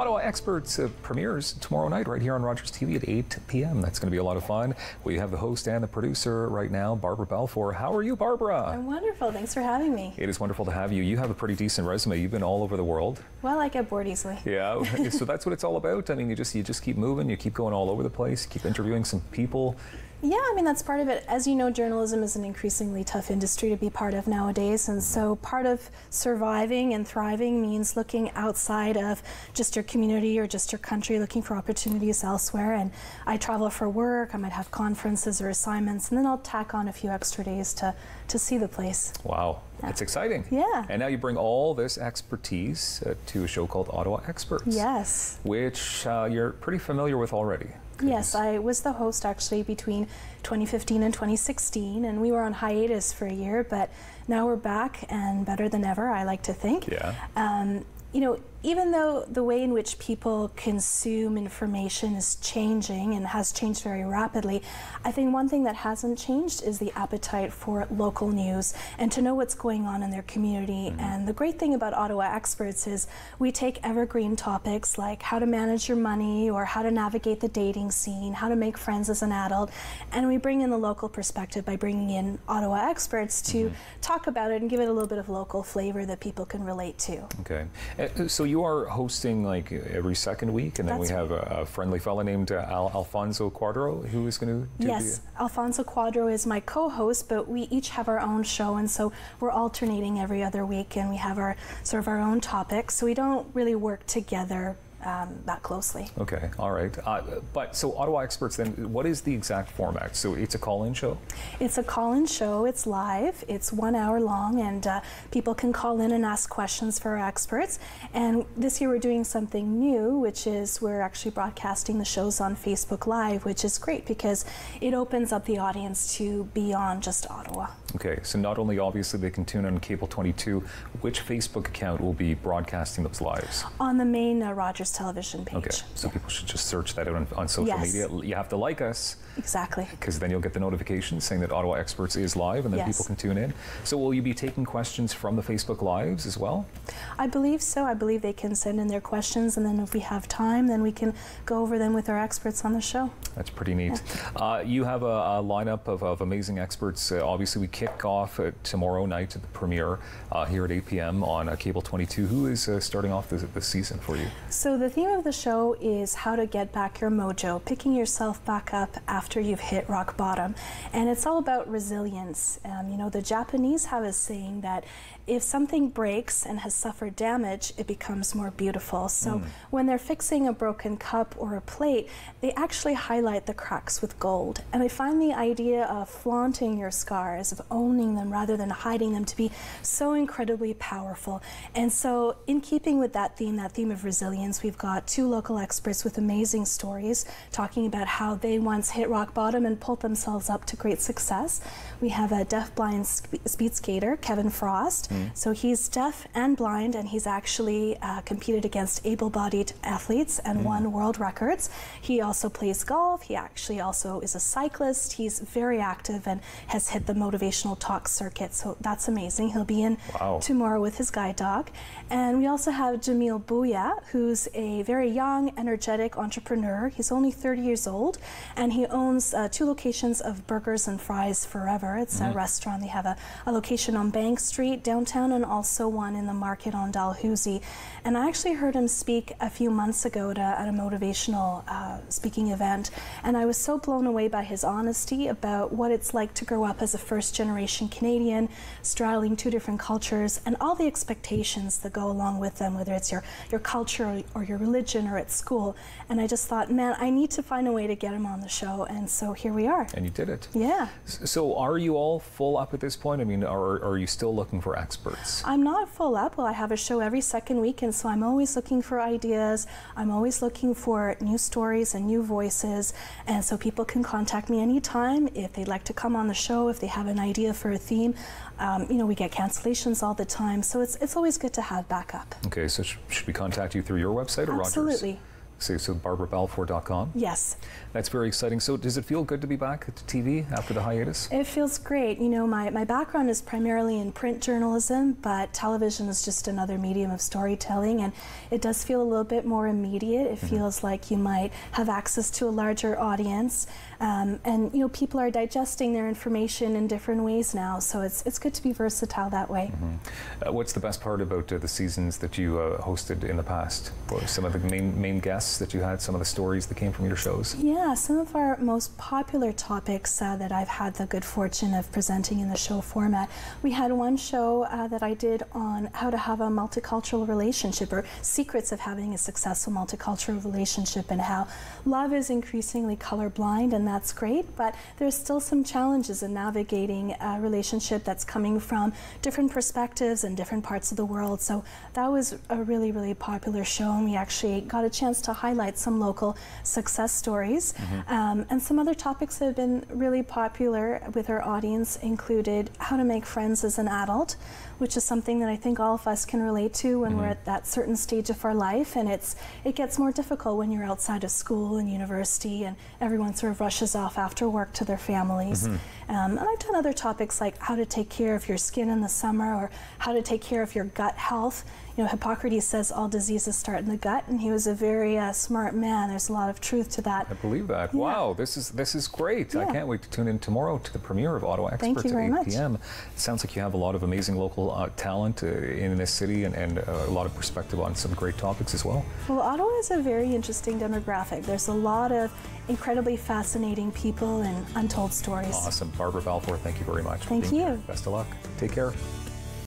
Ottawa Experts premieres tomorrow night right here on ROGERStv at 8 p.m. That's going to be a lot of fun. We have the host and the producer right now, Barbara Balfour. How are you, Barbara? I'm wonderful. Thanks for having me. It is wonderful to have you. You have a pretty decent resume. You've been all over the world. Well, I get bored easily. Yeah, so that's what it's all about. I mean, you just keep moving. You keep going all over the place. You keep interviewing some people. Yeah, I mean, that's part of it. As you know, journalism is an increasingly tough industry to be part of nowadays. And so part of surviving and thriving means looking outside of just your community or just your country, looking for opportunities elsewhere. And I travel for work. I might have conferences or assignments, and then I'll tack on a few extra days to see the place. Wow. That's exciting. Yeah. And now you bring all this expertise to a show called Ottawa Experts. Yes. Which you're pretty familiar with already. Yes, I was the host actually between 2015 and 2016, and we were on hiatus for a year, but now we're back and better than ever, I like to think. Yeah. You know, even though the way in which people consume information is changing and has changed very rapidly, I think one thing that hasn't changed is the appetite for local news and to know what's going on in their community. Mm-hmm. And the great thing about Ottawa Experts is we take evergreen topics like how to manage your money or how to navigate the dating scene, how to make friends as an adult, and we bring in the local perspective by bringing in Ottawa Experts to talk about it and give it a little bit of local flavor that people can relate to. Okay. So you are hosting like every second week, and then we have a friendly fella named Alfonso Cuadro who is going to do Yes, Alfonso Cuadro is my co-host, but we each have our own show, and so we're alternating every other week, and we have our sort of our own topics, so we don't really work together that closely. Okay, all right. But so Ottawa Experts, then, what is the exact format? So it's a call-in show? It's a call-in show. It's live. It's 1 hour long, and people can call in and ask questions for our experts. And this year we're doing something new, which is we're actually broadcasting the shows on Facebook Live, which is great because it opens up the audience to beyond just Ottawa. Okay, so not only obviously they can tune on Cable 22, which Facebook account will be broadcasting those lives? On the main Rogers television page. Okay, so people should just search that out on social media. You have to like us. Exactly. Because then you'll get the notification saying that Ottawa Experts is live, and then people can tune in. So will you be taking questions from the Facebook Lives as well? I believe so. I believe they can send in their questions, and then if we have time, then we can go over them with our experts on the show. That's pretty neat. Yeah. You have a lineup of amazing experts. Obviously, we kick off tomorrow night at the premiere here at 8 p.m. on Cable 22. Who is starting off this season for you? So the theme of the show is how to get back your mojo, picking yourself back up after you've hit rock bottom. And it's all about resilience. You know, the Japanese have a saying that if something breaks and has suffered damage, it becomes more beautiful. So when they're fixing a broken cup or a plate, they actually highlight the cracks with gold. And I find the idea of flaunting your scars, of owning them rather than hiding them, to be so incredibly powerful. And so in keeping with that theme of resilience, we've got two local experts with amazing stories talking about how they once hit rock bottom and pulled themselves up to great success. We have a deaf-blind speed skater, Kevin Frost. So he's deaf and blind, and he's actually competed against able-bodied athletes and won world records. He also plays golf. He actually also is a cyclist. He's very active and has hit the motivational talk circuit, so that's amazing. He'll be in tomorrow with his guide dog. And we also have Jamil Bouya, who's a very young, energetic entrepreneur. He's only 30 years old, and he owns 2 locations of Burgers and Fries Forever. It's a restaurant. They have a location on Bank Street downtown and also one in the market on Dalhousie. And I actually heard him speak a few months ago at a motivational speaking event, and I was so blown away by his honesty about what it's like to grow up as a first-generation Canadian, straddling 2 different cultures, and all the expectations that go along with them, whether it's your culture or your religion or at school. And I just thought, man, I need to find a way to get him on the show, and so here we are. And you did it. Yeah. So are you all full up at this point? I mean, are you still looking for experts? I'm not full up. Well, I have a show every second week, and so I'm always looking for ideas. I'm always looking for new stories and new voices, and so people can contact me anytime if they'd like to come on the show, if they have an idea for a theme. You know, we get cancellations all the time, so it's always good to have backup. Okay, so should we contact you through your website or Rogers? Absolutely. So BarbaraBalfour.com. Yes. That's very exciting. So does it feel good to be back at TV after the hiatus? It feels great. You know, my background is primarily in print journalism, but television is just another medium of storytelling, and it does feel a little bit more immediate. It feels like you might have access to a larger audience, and you know, people are digesting their information in different ways now, so it's good to be versatile that way. What's the best part about the seasons that you hosted in the past? What were some of the main guests that you had, some of the stories that came from your shows? Yeah, some of our most popular topics that I've had the good fortune of presenting in the show format. We had one show that I did on how to have a multicultural relationship, or secrets of having a successful multicultural relationship, and how love is increasingly colorblind, and that's great, but there's still some challenges in navigating a relationship that's coming from different perspectives and different parts of the world. So that was a really, really popular show, and we actually got a chance to highlight some local success stories. And some other topics that have been really popular with our audience included how to make friends as an adult, which is something that I think all of us can relate to when we're at that certain stage of our life, and it gets more difficult when you're outside of school and university and everyone sort of rushes off after work to their families. And I've done other topics like how to take care of your skin in the summer, or how to take care of your gut health. You know, Hippocrates says all diseases start in the gut, and he was a very smart man. There's a lot of truth to that. I believe that. Yeah. Wow, this is great. Yeah. I can't wait to tune in tomorrow to the premiere of Ottawa Experts at 8 p.m. It sounds like you have a lot of amazing local talent in this city, and a lot of perspective on some great topics as well. Well, Ottawa is a very interesting demographic. There's a lot of incredibly fascinating people and untold stories. Awesome. Barbara Balfour, thank you very much. Thank you. Best of luck. Take care.